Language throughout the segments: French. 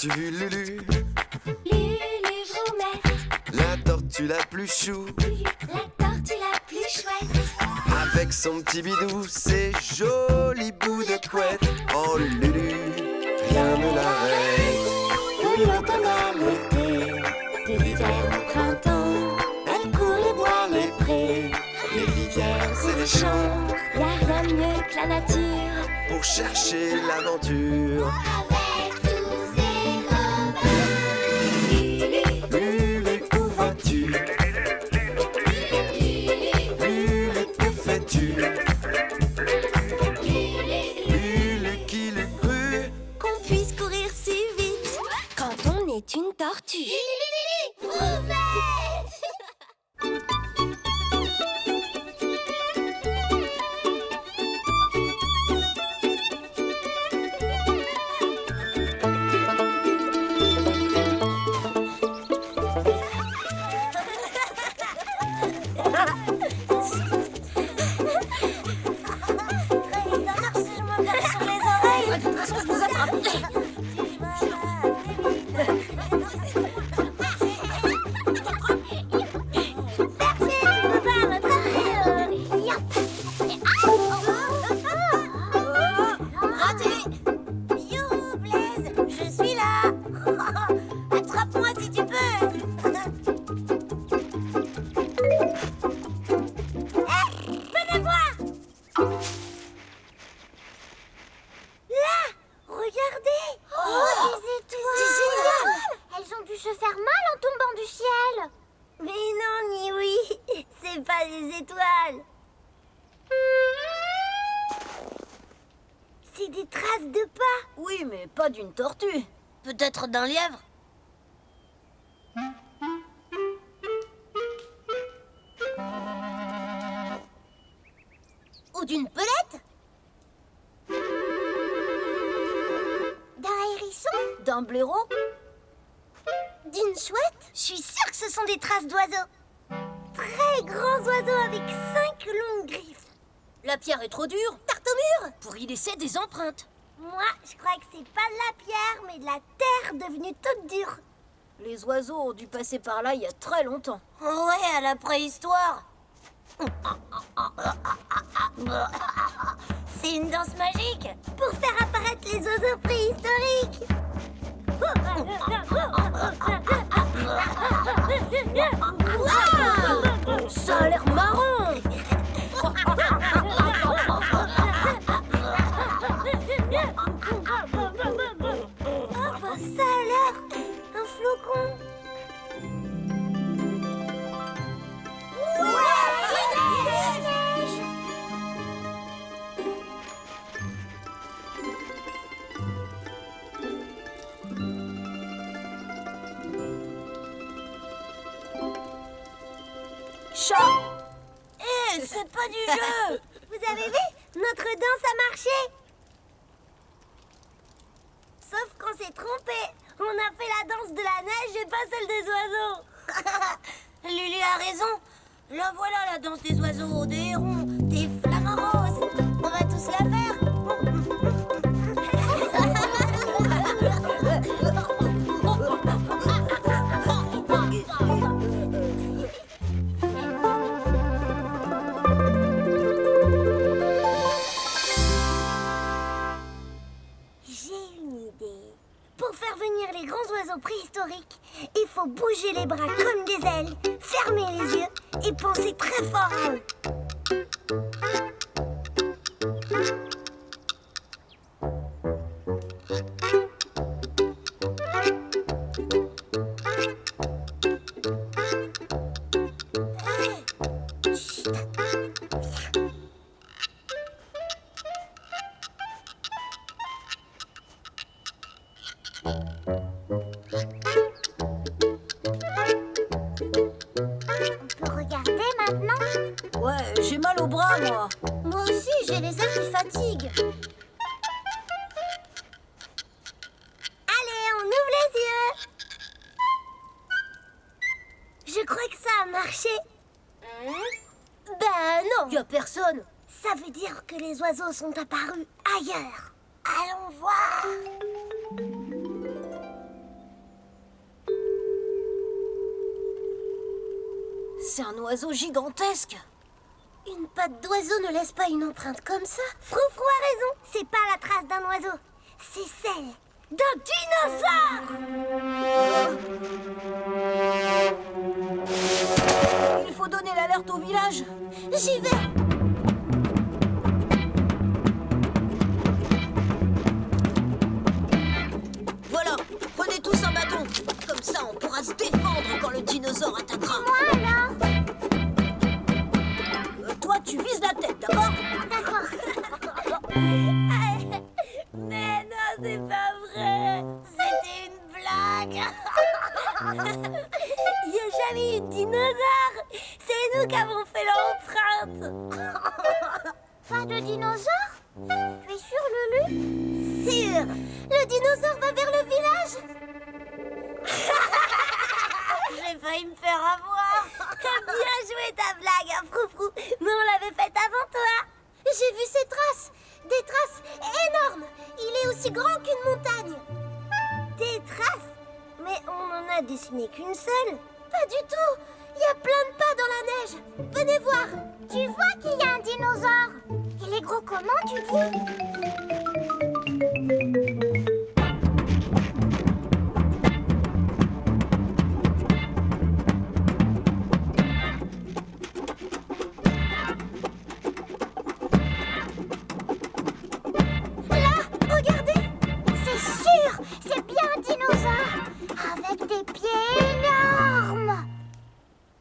As-tu vu Lulu? Lulu Vroumette, La tortue la plus chou, la tortue la plus chouette. avec son petit bidou, ses jolis bouts de couette. Oh Lulu, rien ne l'arrête. De l'automne à l'été, de l'hiver au printemps, elle court les bois, les prés, les rivières et les champs. Y a rien de mieux que la nature Pour chercher l'aventure. avec tous ses copains. Lulu, Lulu, où vas-tu? Lulu, que fais-tu? Lulu qui l'eût cru? qu'on puisse courir si vite quand on est une tortue. Ça marche si je me mets sur les oreilles. De toute façon, je vous attrape. Raté. Youhou, Blaise, je suis là. Attrape-moi si tu peux. Venez voir. Là, regardez. Des étoiles. Elles ont dû se faire mal en tombant du ciel. Mais non, ni oui. C'est pas des étoiles. C'est des traces de pas. Oui, mais pas d'une tortue. Peut-être d'un lièvre. Ou d'une pelette. D'un hérisson. D'un blaireau. D'une chouette. Je suis sûre que ce sont des traces d'oiseaux. Très grands oiseaux avec 5 longues griffes. La pierre est trop dure Tarte au mur. pour y laisser des empreintes. Moi, je crois que c'est pas de la pierre, mais de la terre devenue toute dure. Les oiseaux ont dû passer par là il y a très longtemps. Oh ouais, à la préhistoire. C'est une danse magique pour faire apparaître les oiseaux préhistoriques. Waouh! Ça a l'air marrant! Oh bah ça alors, un flocon. Chat! Eh, c'est pas du jeu! Vous avez vu? Notre danse a marché. Sauf qu'on s'est trompé. On a fait la danse de la neige et pas celle des oiseaux. Lulu a raison. Là voilà la danse des oiseaux, des hérons, des flamants roses. On va tous la faire. J'ai une idée. Pour faire venir les grands oiseaux préhistoriques, il faut bouger les bras comme des ailes, fermer les yeux et penser très fort à eux. On peut regarder maintenant? Ouais, j'ai mal au bras moi. Moi aussi, j'ai les ailes qui fatiguent. Allez, on ouvre les yeux. Je crois que ça a marché. Ben non. Y a personne. Ça veut dire que les oiseaux sont apparus ailleurs. Allons voir. C'est un oiseau gigantesque. Une patte d'oiseau ne laisse pas une empreinte comme ça. Froufrou a raison. C'est pas la trace d'un oiseau. C'est celle d'un dinosaure. Il faut donner l'alerte au village. J'y vais. Voilà, prenez tous un bâton. Comme ça, on pourra se défendre quand le dinosaure attaquera. Moi alors? Toi, tu vises la tête, d'accord? D'accord. Mais non, c'est pas vrai. C'était une blague. Il n'y a jamais eu de dinosaure. C'est nous qui avons fait l'empreinte. Pas de dinosaure? Tu es sûr, Lulu? Sûr. Le dinosaure va vers le village. J'ai failli me faire avoir. Bien joué ta blague, hein, Froufrou. Mais on l'avait faite avant toi. J'ai vu ses traces. Des traces énormes. Il est aussi grand qu'une montagne. Des traces? Mais on n'en a dessiné qu'une seule. Pas du tout. Il y a plein de pas dans la neige. Venez voir. Tu vois qu'il y a un dinosaure. Il est gros comment, tu dis?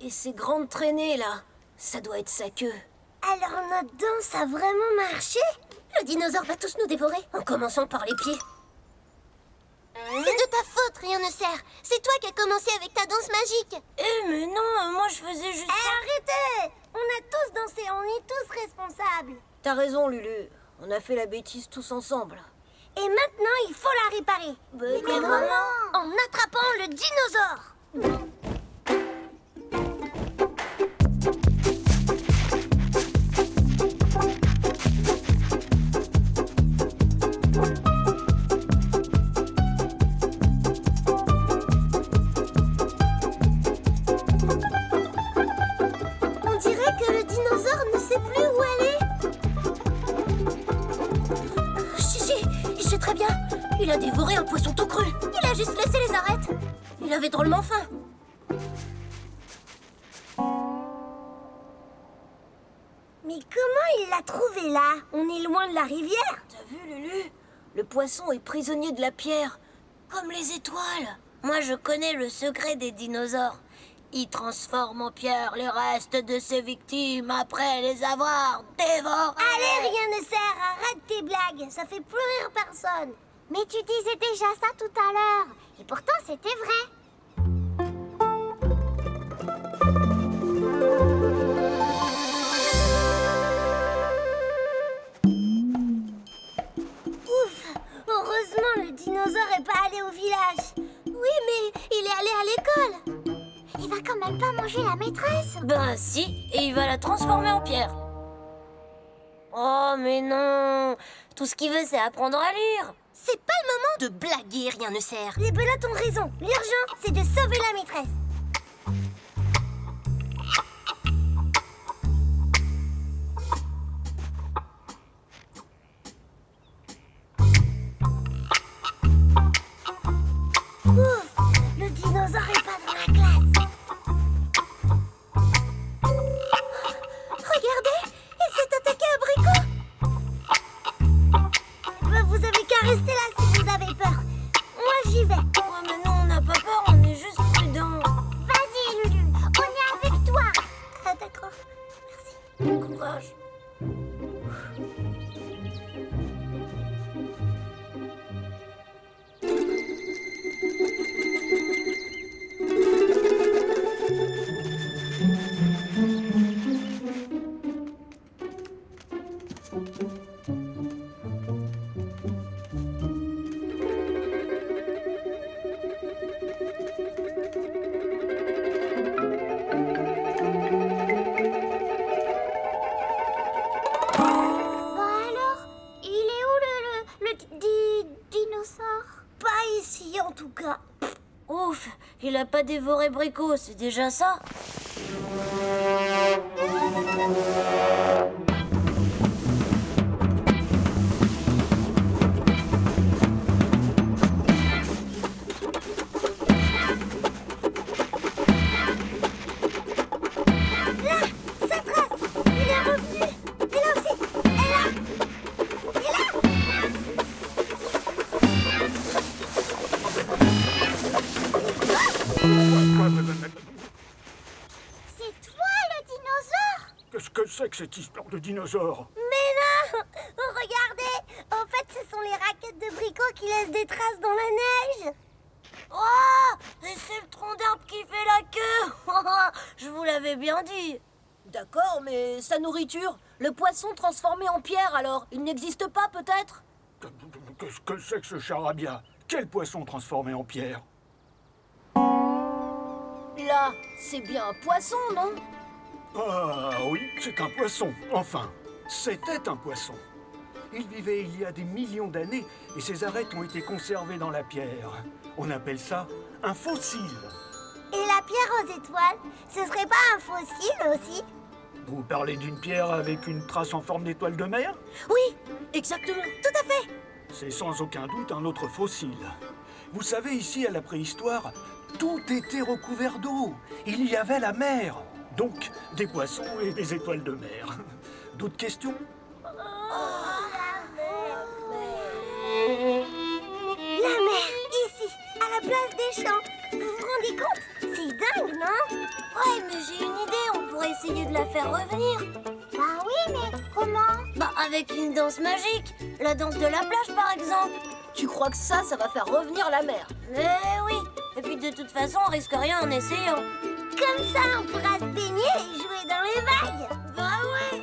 Et ces grandes traînées, là, ça doit être sa queue. Alors notre danse a vraiment marché? Le dinosaure va tous nous dévorer, en commençant par les pieds. C'est de ta faute, rien ne sert. C'est toi qui as commencé avec ta danse magique. Mais non, moi je faisais juste ça. Arrêtez! On a tous dansé, on est tous responsables. T'as raison, Lulu. On a fait la bêtise tous ensemble. Et maintenant, il faut la réparer. Mais comment? En attrapant le dinosaure. On dirait que le dinosaure ne sait plus où aller. Si, il sait très bien. Il a dévoré un poisson tout cru. Il a juste laissé les arêtes. Il avait drôlement faim. Mais comment il l'a trouvé là? On est loin de la rivière. T'as vu, Lulu? Le poisson est prisonnier de la pierre, comme les étoiles. Moi, je connais le secret des dinosaures. Ils transforment en pierre les restes de ses victimes après les avoir dévorés. Allez, rien ne sert. Arrête tes blagues. Ça fait plus rire personne. Mais tu disais déjà ça tout à l'heure. Et pourtant, c'était vrai. Ouf! Heureusement, le dinosaure est pas allé au village. Oui, mais il est allé à l'école. Il va quand même pas manger la maîtresse. Ben si, et il va la transformer en pierre. Oh mais non! Tout ce qu'il veut, c'est apprendre à lire. C'est pas le moment de blaguer, rien ne sert. Les belotes ont raison. L'urgent, c'est de sauver la maîtresse. Ouf, le dinosaure est pas dans la classe. Regardez, il s'est attaqué à Abricot. Vous avez qu'à rester là si vous avez peur. Moi, j'y vais. Ouais mais non, on n'a pas peur, on est juste prudents. Vas-y, Lulu, on est avec toi. Ah, d'accord, merci. Courage. dinosaure? Pas ici en tout cas. Ouf, il a pas dévoré Brico, c'est déjà ça. Qu'est-ce que c'est que cette histoire de dinosaure? Mais non! Regardez! En fait, ce sont les raquettes de Brico qui laissent des traces dans la neige. Oh, et c'est le tronc d'arbre qui fait la queue. Je vous l'avais bien dit. D'accord, mais sa nourriture, le poisson transformé en pierre, alors, il n'existe pas peut-être? Qu'est-ce que c'est que ce charabia? Quel poisson transformé en pierre? Là, c'est bien un poisson, non? Ah oui, c'est un poisson. Enfin, c'était un poisson. Il vivait il y a des millions d'années et ses arêtes ont été conservées dans la pierre. On appelle ça un fossile. Et la pierre aux étoiles, ce serait pas un fossile aussi? Vous parlez d'une pierre avec une trace en forme d'étoile de mer? Oui, exactement. Tout à fait! C'est sans aucun doute un autre fossile. Vous savez, ici, à la préhistoire, tout était recouvert d'eau. Il y avait la mer. Donc, des poissons et des étoiles de mer. D'autres questions? La mer, ici, à la place des champs. Vous vous rendez compte? C'est dingue, non? Ouais, mais j'ai une idée, on pourrait essayer de la faire revenir. Bah oui, mais comment? Bah, avec une danse magique. La danse de la plage, par exemple. Tu crois que ça va faire revenir la mer? Eh oui. Et puis, de toute façon, on risque rien en essayant. Comme ça, on pourra se baigner et jouer dans les vagues. Bah ouais.